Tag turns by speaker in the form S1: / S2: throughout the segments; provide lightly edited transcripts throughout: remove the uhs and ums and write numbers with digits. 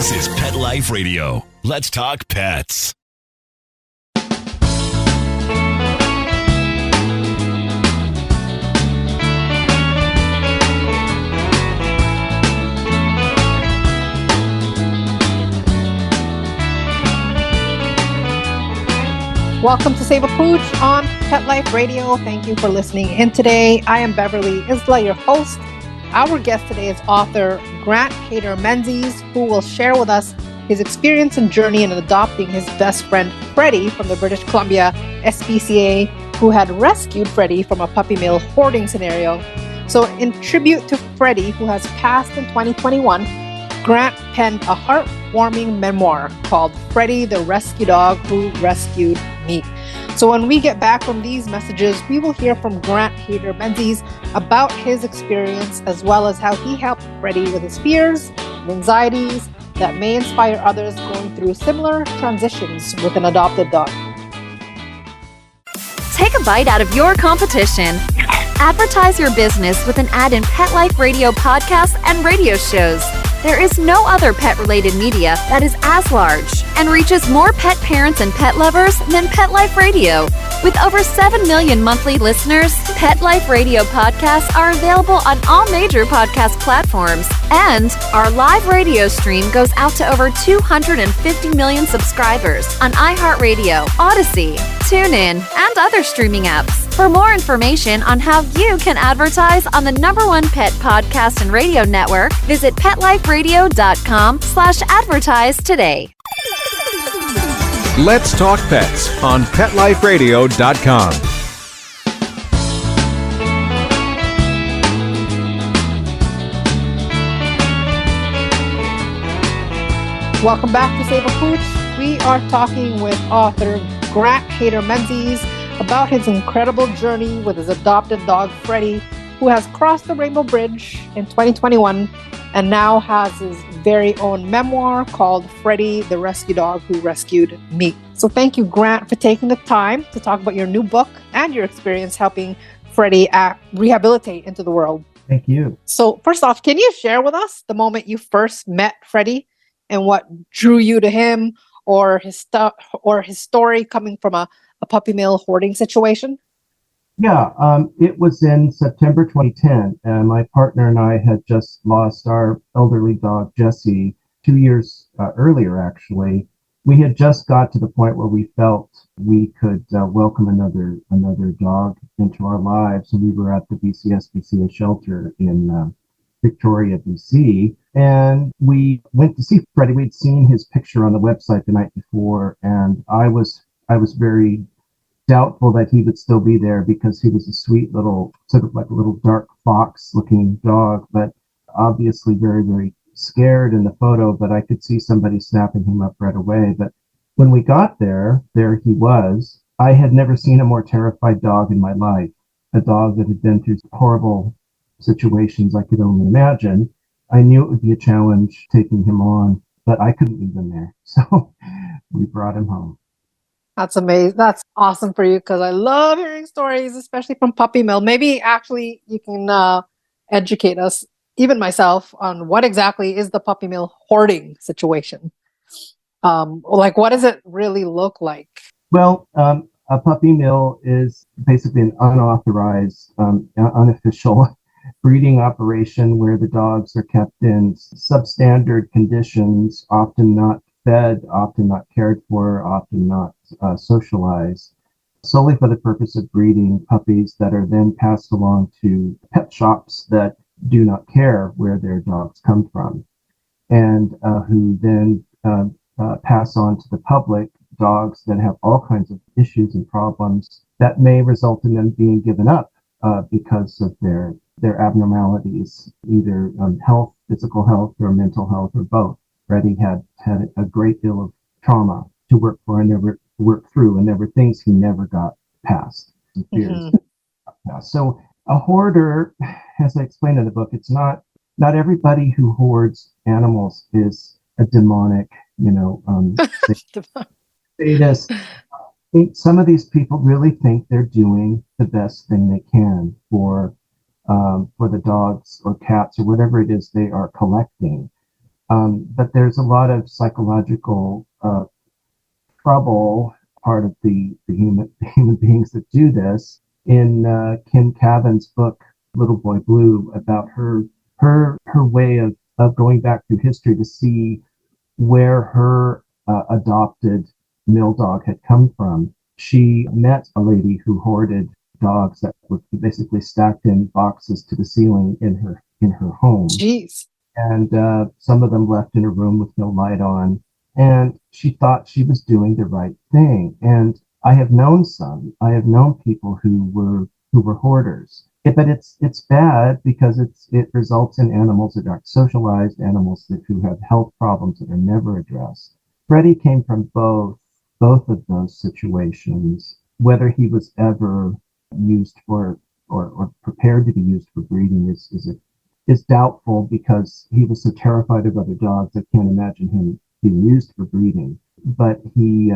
S1: This is Pet Life Radio. Let's talk pets.
S2: Welcome to Save a Pooch on Pet Life Radio. Thank you for listening in today. I am Beverly Isla, your host. Our guest today is author Grant Hayter-Menzies, who will share with us his experience and journey in adopting his best friend Freddie from the British Columbia SPCA, who had rescued Freddie from a puppy mill hoarding scenario. So in tribute to Freddie, who has passed in 2021, Grant penned a heartwarming memoir called Freddie, the Rescue Dog Who Rescued Me. So when we get back from these messages, we will hear from Grant Hayter-Menzies about his experience, as well as how he helped Freddie with his fears and anxieties that may inspire others going through similar transitions with an adopted dog.
S3: Take a bite out of your competition. Advertise your business with an ad in Pet Life Radio podcasts and radio shows. There is no other pet-related media that is as large and reaches more pet parents and pet lovers than Pet Life Radio. With over 7 million monthly listeners, Pet Life Radio podcasts are available on all major podcast platforms, and our live radio stream goes out to over 250 million subscribers on iHeartRadio, Odyssey, TuneIn, and other streaming apps. For more information on how you can advertise on the #1 pet podcast and radio network, visit PetLifeRadio.com/advertise today.
S4: Let's talk pets on PetLifeRadio.com.
S2: Welcome back to Save a Pooch. We are talking with author Grant Hayter-Menzies about his incredible journey with his adopted dog, Freddie, who has crossed the Rainbow Bridge in 2021 and now has his very own memoir called Freddie, the Rescue Dog Who Rescued Me. So thank you, Grant, for taking the time to talk about your new book and your experience helping Freddie rehabilitate into the world.
S5: Thank you.
S2: So first off, can you share with us the moment you first met Freddie and what drew you to him, or his story coming from a puppy mill hoarding situation?
S5: Yeah, it was in September 2010, and my partner and I had just lost our elderly dog, Jessie, 2 years earlier, actually. We had just got to the point where we felt we could welcome another dog into our lives, and we were at the BCSPCA shelter in Victoria, BC, and we went to see Freddie. We'd seen his picture on the website the night before, and I was very doubtful that he would still be there because he was a sweet little, sort of like a little dark fox looking dog, but obviously very, very scared in the photo, but I could see somebody snapping him up right away. But when we got there he was. I had never seen a more terrified dog in my life, a dog that had been through horrible situations I could only imagine. I knew it would be a challenge taking him on, but I couldn't leave him there. So we brought him home.
S2: That's amazing. That's awesome for you, because I love hearing stories, especially from puppy mill. Maybe actually you can educate us, even myself, on what exactly is the puppy mill hoarding situation. Like, what does it really look like?
S5: Well, a puppy mill is basically an unauthorized, unofficial breeding operation where the dogs are kept in substandard conditions, often not fed, often not cared for, often not socialized, solely for the purpose of breeding puppies that are then passed along to pet shops that do not care where their dogs come from, and who then pass on to the public dogs that have all kinds of issues and problems that may result in them being given up because of their abnormalities, either health, physical health, or mental health, or both. Freddie had a great deal of trauma to work for and never work through, and there were things he never got past. Fears. So a hoarder, as I explained in the book, it's not everybody who hoards animals is a demonic, sadist. I think some of these people really think they're doing the best thing they can for the dogs or cats or whatever it is they are collecting. But there's a lot of psychological trouble, part of the human beings that do this. In Kim Cavan's book, Little Boy Blue, about her way of going back through history to see where her adopted mill dog had come from. She met a lady who hoarded dogs that were basically stacked in boxes to the ceiling in her home,
S2: Jeez.
S5: and some of them left in a room with no light on. And she thought she was doing the right thing. And I have known people who were hoarders. But it's bad because it results in animals that aren't socialized, animals who have health problems that are never addressed. Freddie came from both of those situations. Whether he was ever used for or prepared to be used for breeding is doubtful, because he was so terrified of other dogs. I can't imagine him being used for breeding. But he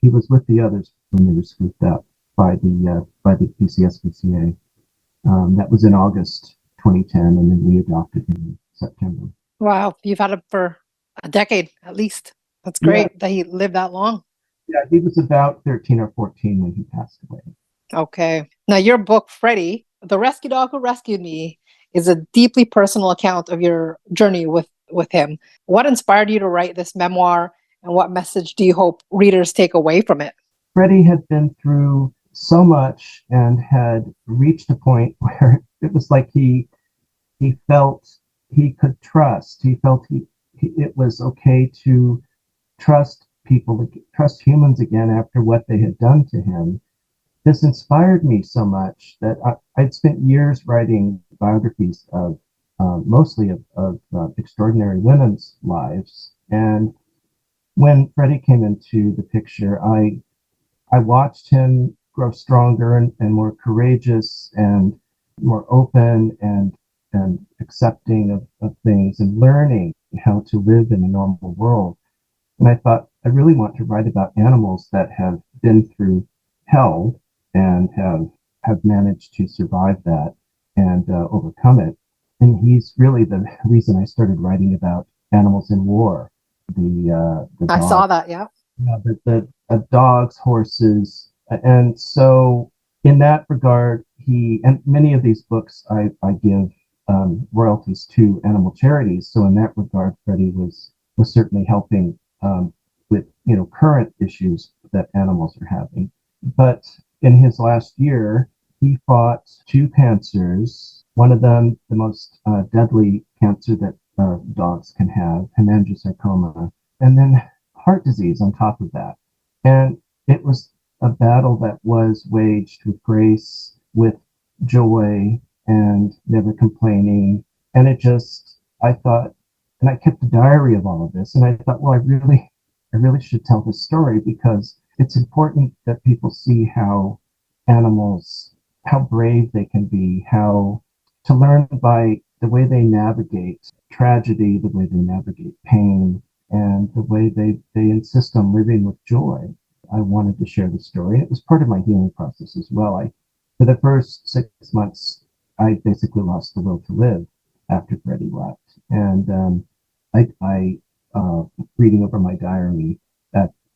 S5: was with the others when they were scooped up by the PCSPCA. That was in August 2010, and then we adopted him in September.
S2: Wow, you've had him for a decade at least. That's great that he lived that long.
S5: Yeah, he was about 13 or 14 when he passed away.
S2: Okay. Now, your book, Freddie, The Rescue Dog Who Rescued Me, is a deeply personal account of your journey with him. What inspired you to write this memoir, and what message do you hope readers take away from it?
S5: Freddie had been through so much and had reached a point where it was like he felt he could trust. He felt it was okay to trust people, trust humans again after what they had done to him. This inspired me so much that I'd spent years writing biographies of mostly of extraordinary women's lives. And when Freddie came into the picture, I watched him grow stronger and more courageous and more open and accepting of things, and learning how to live in a normal world. And I thought, I really want to write about animals that have been through hell and have managed to survive that and overcome it. And he's really the reason I started writing about animals in war. The
S2: I saw that, yeah.
S5: The dogs, horses, and so in that regard, and many of these books I give royalties to animal charities. So in that regard, Freddie was certainly helping with current issues that animals are having. But in his last year, he fought two cancers. One of them, the most deadly cancer that dogs can have, hemangiosarcoma, and then heart disease on top of that. And it was a battle that was waged with grace, with joy, and never complaining. And I thought, and I kept a diary of all of this, and I thought, well, I really should tell this story, because it's important that people see how animals, how brave they can be, how to learn by the way they navigate tragedy, the way they navigate pain, and the way they insist on living with joy. I wanted to share the story. It was part of my healing process as well. For the first 6 months, I basically lost the will to live after Freddie left. And reading over my diary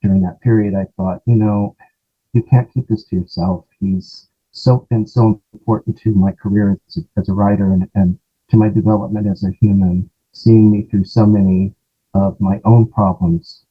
S5: during that period, I thought, you can't keep this to yourself. He's been so important to my career as a writer and to my development as a human, seeing me through so many of my own problems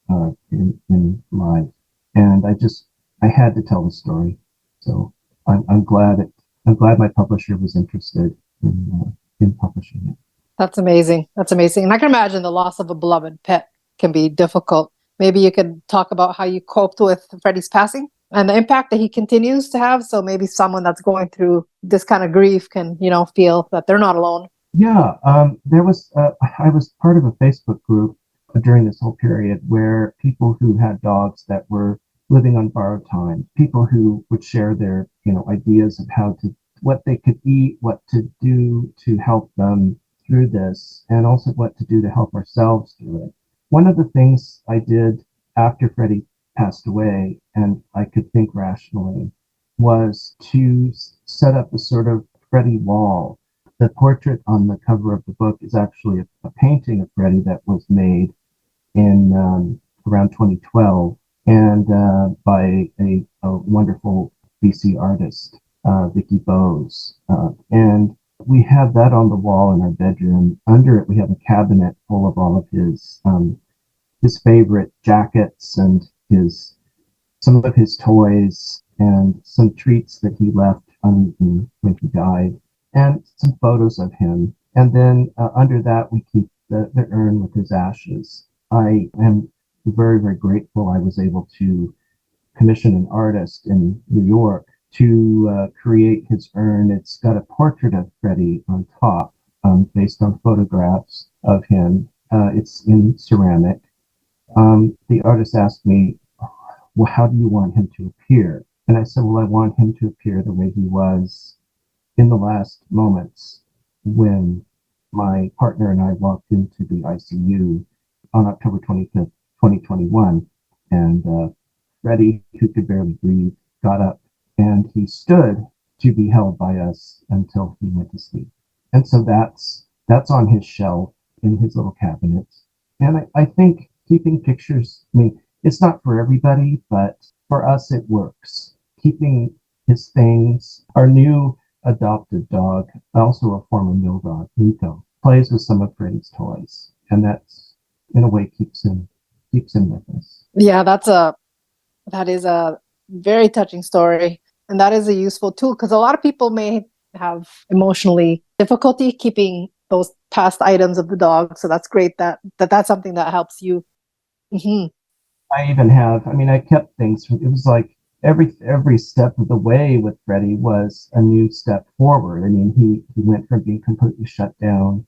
S5: in life. And I had to tell the story. So I'm glad my publisher was interested in publishing it.
S2: That's amazing. That's amazing. And I can imagine the loss of a beloved pet can be difficult. Maybe you could talk about how you coped with Freddie's passing and the impact that he continues to have. So maybe someone that's going through this kind of grief can, feel that they're not alone.
S5: Yeah, I was part of a Facebook group during this whole period where people who had dogs that were living on borrowed time, people who would share their, ideas of what they could eat, what to do to help them through this, and also what to do to help ourselves through it. One of the things I did after Freddie passed away, and I could think rationally, was to set up a sort of Freddie wall. The portrait on the cover of the book is actually a painting of Freddie that was made in around 2012 and by a wonderful BC artist, Vicky Bowes. And we have that on the wall in our bedroom. Under it, we have a cabinet full of all of his favorite jackets and some of his toys and some treats that he left uneaten when he died, and some photos of him. And then under that, we keep the urn with his ashes. I am very, very grateful I was able to commission an artist in New York to create his urn. It's got a portrait of Freddie on top, based on photographs of him. It's in ceramic. The artist asked me, well, how do you want him to appear? And I said, well, I want him to appear the way he was in the last moments when my partner and I walked into the ICU on October 25th, 2021. And Freddie, who could barely breathe, got up and he stood to be held by us until he went to sleep. And so that's on his shelf in his little cabinet. And I think keeping pictures, I mean, it's not for everybody, but for us, it works. Keeping his things. Our new adopted dog, also a former mill dog, Nico, plays with some of Freddie's toys. And that's, in a way, keeps him with us.
S2: Yeah, that is a very touching story. And that is a useful tool because a lot of people may have emotionally difficulty keeping those past items of the dog. So that's great that's something that helps you. Mm-hmm.
S5: I kept things. It was like every step of the way with Freddie was a new step forward. I mean, he went from being completely shut down.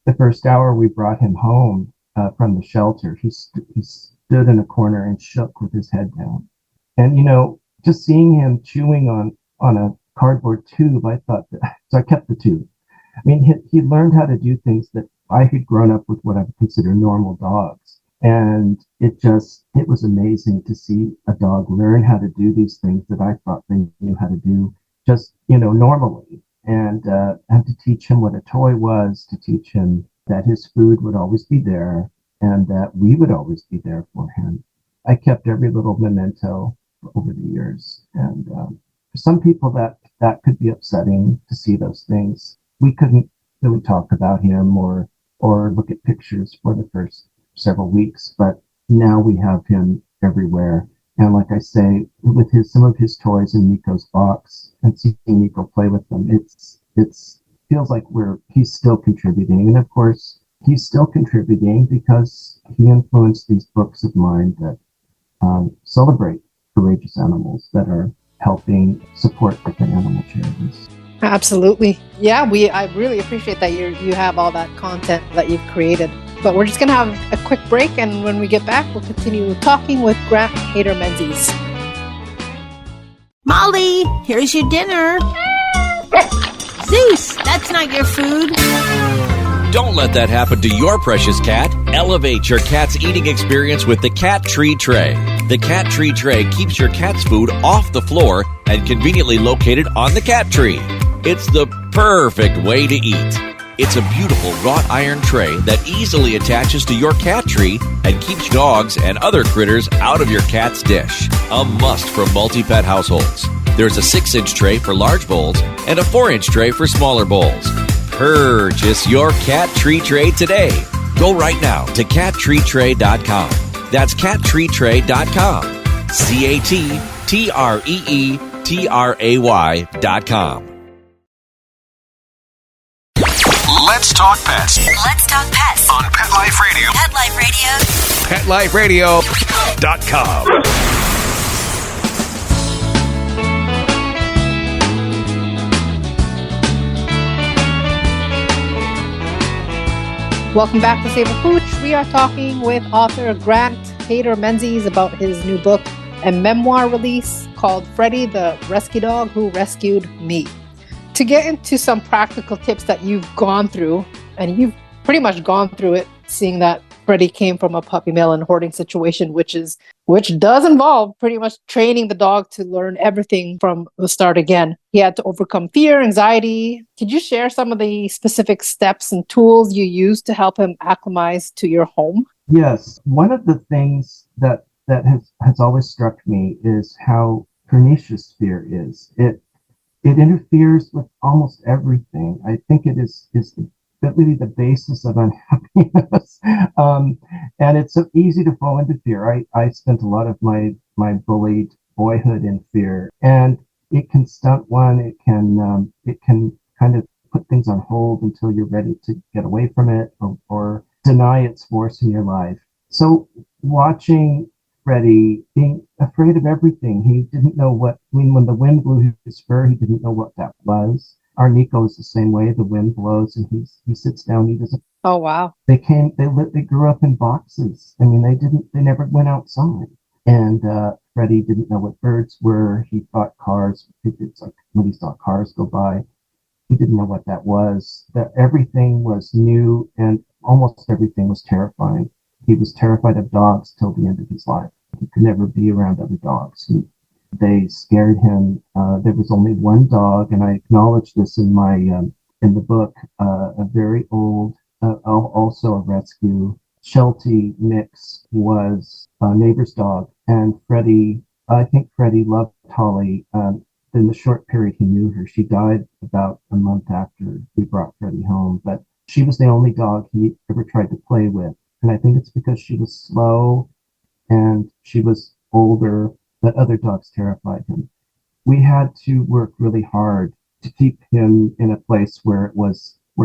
S5: The first hour we brought him home from the shelter, he stood in a corner and shook with his head down. And, just seeing him chewing on a cardboard tube, I thought so I kept the tube. I mean, he learned how to do things that I had grown up with what I would consider normal dogs. And it was amazing to see a dog learn how to do these things that I thought they knew how to do just, normally. And to teach him what a toy was, to teach him that his food would always be there and that we would always be there for him. I kept every little memento over the years. And for some people that could be upsetting to see those things. We couldn't really talk about him or look at pictures for the first several weeks, but now we have him everywhere. And like I say, with some of his toys in Nico's box and seeing Nico play with them, it feels like he's still contributing. And of course, he's still contributing because he influenced these books of mine that celebrate courageous animals that are helping support different animal charities.
S2: Absolutely. Yeah, I really appreciate that you have all that content that you've created. But we're just going to have a quick break, and when we get back, we'll continue talking with Grant Hayter-Menzies.
S6: Molly, here's your dinner. Zeus, that's not your food.
S7: Don't let that happen to your precious cat. Elevate your cat's eating experience with the Cat Tree Tray. The Cat Tree Tray keeps your cat's food off the floor and conveniently located on the cat tree. It's the perfect way to eat. It's a beautiful wrought iron tray that easily attaches to your cat tree and keeps dogs and other critters out of your cat's dish. A must for multi-pet households. There's a 6-inch tray for large bowls and a 4-inch tray for smaller bowls. Purchase your Cat Tree Tray today. Go right now to cattreetray.com. That's cattreetray.com. cattreetray.com.
S1: Let's talk pets.
S8: Let's talk pets
S1: On Pet Life Radio.
S8: Pet Life Radio.
S1: PetLifeRadio.com.
S2: Welcome back to Save a Pooch. We are talking with author Grant Hayter-Menzies about his new book and memoir release called Freddie, the Rescue Dog Who Rescued Me. To get into some practical tips that you've gone through, and you've pretty much gone through it, seeing that Freddie came from a puppy mill and hoarding situation, which does involve pretty much training the dog to learn everything from the start again. He had to overcome fear, anxiety. Could you share some of the specific steps and tools you used to help him acclimatize to your home?
S5: Yes. One of the things that has always struck me is how pernicious fear is. It interferes with almost everything. I think it is really the basis of unhappiness. And it's so easy to fall into fear. I spent a lot of my bullied boyhood in fear, and it can stunt one. It can kind of put things on hold until you're ready to get away from it, or deny its force in your life. So watching Freddie being afraid of everything. He didn't know when the wind blew his fur, he didn't know what that was. Our Nico is the same way. The wind blows and he sits down. He doesn't.
S2: Oh, wow.
S5: They grew up in boxes. I mean, they never went outside. And Freddie didn't know what birds were. He thought cars, it's like when he saw cars go by, he didn't know what that was. That everything was new and almost everything was terrifying. He was terrified of dogs till the end of his life. He could never be around other dogs. They scared him. There was only one dog, and I acknowledge this in my in the book. A very old, also a rescue Sheltie mix was a neighbor's dog, and Freddie. I think Freddie loved Holly. In the short period he knew her, she died about a month after we brought Freddie home. But she was the only dog he ever tried to play with, and I think it's because she was slow and she was older, that other dogs terrified him. We had to work really hard to keep him in a place where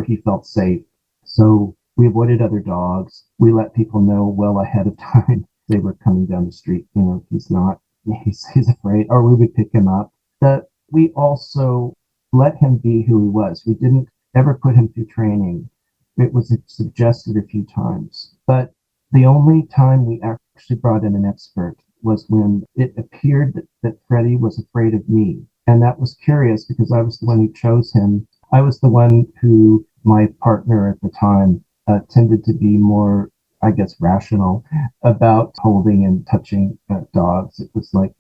S5: he felt safe. So we avoided other dogs. We let people know well ahead of time they were coming down the street. He's afraid, or we would pick him up. That we also let him be who he was. We didn't ever put him through training. It was suggested a few times, but the only time we actually brought in an expert was when it appeared that Freddie was afraid of me. And that was curious because I was the one who chose him. I was the one who, my partner at the time, tended to be more, I guess, rational about holding and touching dogs. It was like,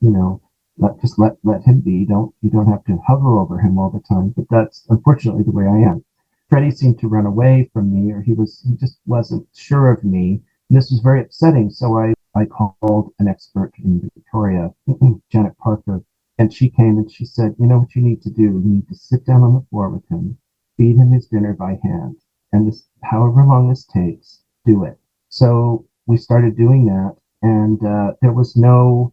S5: let him be. You don't have to hover over him all the time. But that's unfortunately the way I am. Freddie seemed to run away from me, or he just wasn't sure of me. And this was very upsetting. So I called an expert in Victoria, Janet Parker, and she came and she said, you know what you need to do? You need to sit down on the floor with him, feed him his dinner by hand. And this, however long this takes, do it. So we started doing that, and there was no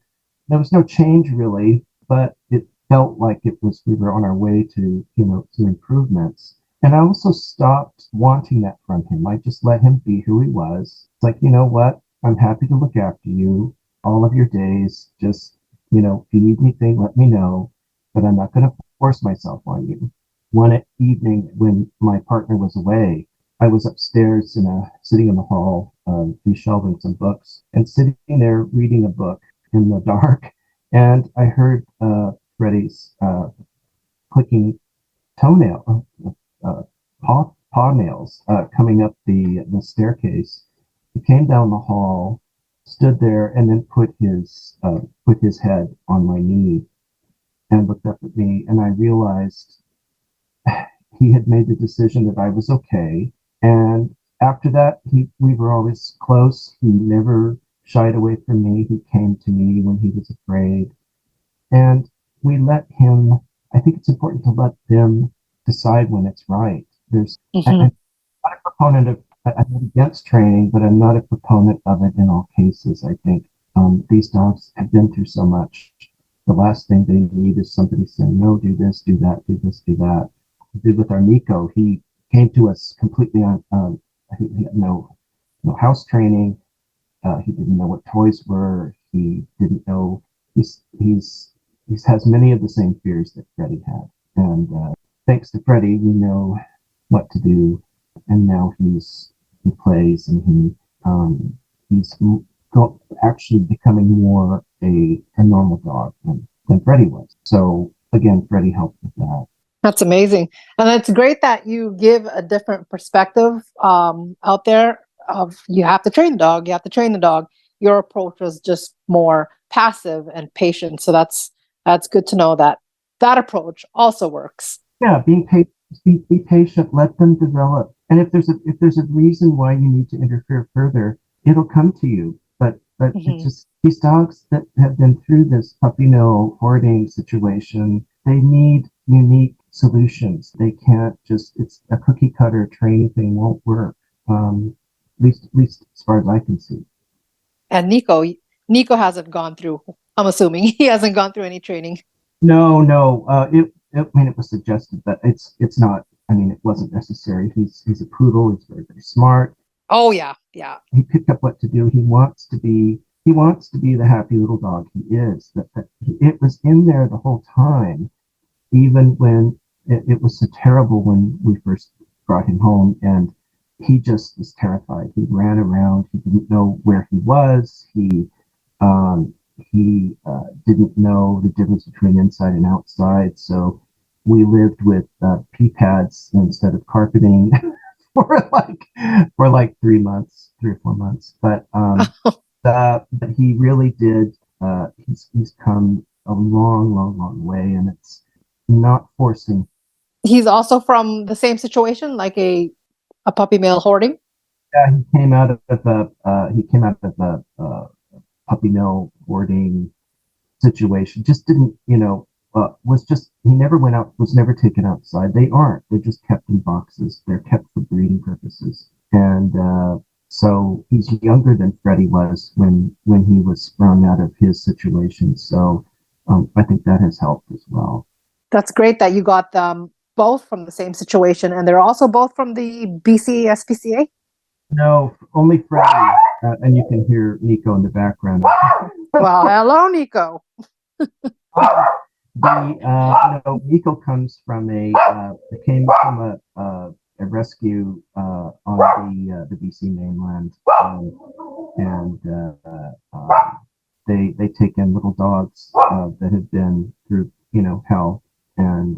S5: change really, but it felt like we were on our way to, some improvements. And I also stopped wanting that from him. I just let him be who he was. It's like, you know what? I'm happy to look after you all of your days. Just, if you need anything, let me know. But I'm not going to force myself on you. One evening when my partner was away, I was upstairs sitting in the hall, reshelving some books, and sitting there reading a book in the dark. And I heard Freddie's clicking paw nails coming up the staircase. He came down the hall, stood there, and then put his head on my knee and looked up at me. And I realized he had made the decision that I was okay. And after that, we were always close. He never shied away from me. He came to me when he was afraid. And we let him, I think it's important to let them decide when it's right. I'm not a proponent of, I'm against training, but I'm not a proponent of it in all cases. I think these dogs have been through so much. The last thing they need is somebody saying, no, do this, do that, do this, do that. We did with our Nico. He came to us completely on, he had no house training. He didn't know what toys were. He didn't know, he has many of the same fears that Freddie had. And thanks to Freddie, we know what to do. And now he plays, and he's actually becoming more a normal dog than Freddie was. So again, Freddie helped with that.
S2: That's amazing. And it's great that you give a different perspective out there of you have to train the dog, you have to train the dog. Your approach was just more passive and patient. So that's good to know that approach also works.
S5: Yeah, being patient, be patient, let them develop. And if there's a reason why you need to interfere further, it'll come to you. But it's just these dogs that have been through this puppy mill hoarding situation, they need unique solutions. They can't just, it's a cookie cutter training thing won't work. At least as far as I can see.
S2: And Nico hasn't gone through, I'm assuming he hasn't gone through any training.
S5: No. It was suggested, but it's not. I mean, it wasn't necessary. He's a poodle. He's very, very smart.
S2: Oh yeah.
S5: He picked up what to do. He wants to be the happy little dog he is. It was in there the whole time, even when it was so terrible when we first brought him home, and he just was terrified. He ran around. He didn't know where he was. He didn't know the difference between inside and outside. So we lived with pee pads instead of carpeting for like 3 or 4 months. But he really did. He's come a long way, and it's not forcing.
S2: He's also from the same situation, like a puppy mill hoarding.
S5: Yeah, he came out of a puppy mill hoarding situation. Just didn't, he never went out, was never taken outside. They're just kept in boxes. They're kept for breeding purposes. And so he's younger than Freddie was when he was sprung out of his situation. So I think that has helped as well.
S2: That's great that you got them both from the same situation, and they're also both from the BC SPCA?
S5: No, only Freddie. And you can hear Nico in the background.
S2: Well, hello, Nico.
S5: Nico comes from came from a rescue on the BC mainland, and they take in little dogs that have been through hell, and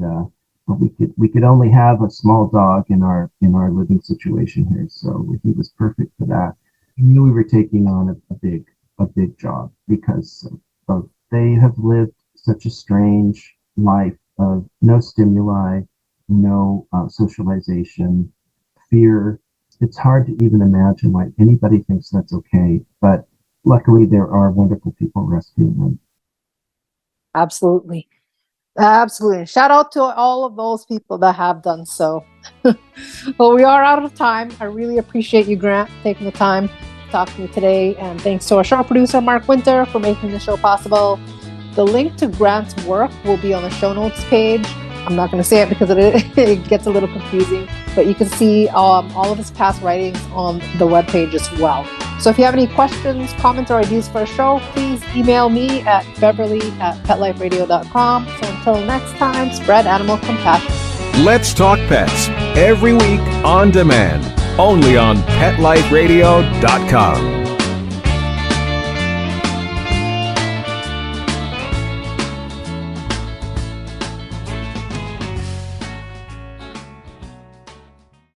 S5: we could only have a small dog in our living situation here, so he was perfect for that. We knew we were taking on a big job because they have lived such a strange life of no stimuli, no socialization, fear. It's hard to even imagine why anybody thinks that's okay, but luckily there are wonderful people rescuing them.
S2: Absolutely. Shout out to all of those people that have done so. Well, we are out of time. I really appreciate you, Grant, taking the time to talk to me today. And thanks to our show producer, Mark Winter, for making the show possible. The link to Grant's work will be on the show notes page. I'm not going to say it because it gets a little confusing, but you can see all of his past writings on the webpage as well. So if you have any questions, comments, or ideas for a show, please email me at beverly@petliferadio.com. So until next time, spread animal compassion.
S4: Let's Talk Pets, every week on demand, only on PetLifeRadio.com.